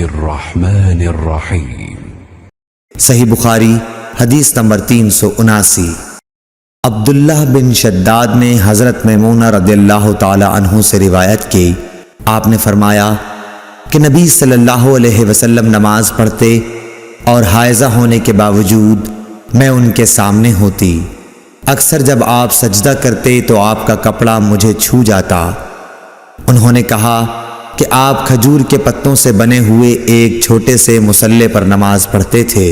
बिस्मिल्लाहिर्रहमानिर्रहीम। सही बुखारी हदीस नंबर 379। अब्दुल्ला बिन शद्दाद ने हज़रत मैमूना रज़ियल्लाहु ताला अन्हु से रिवायत की, आपने फरमाया कि नबी सल्लल्लाहु अलैहि वसल्लम नमाज पढ़ते और हायज़ा होने के बावजूद मैं उनके सामने होती। अक्सर जब आप सजदा करते तो आपका कपड़ा मुझे छू जाता। उन्होंने कहा कि आप खजूर के पत्तों से बने हुए एक छोटे से मुसल्ले पर नमाज पढ़ते थे।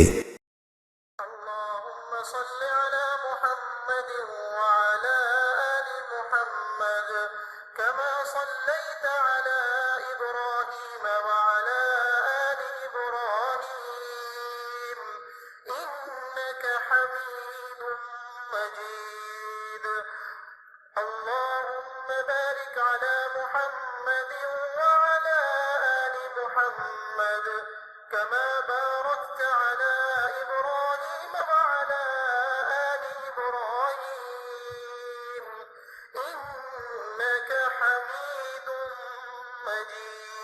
كما باركت على إبراهيم وعلى آل إبراهيم إنك حميد مجيد।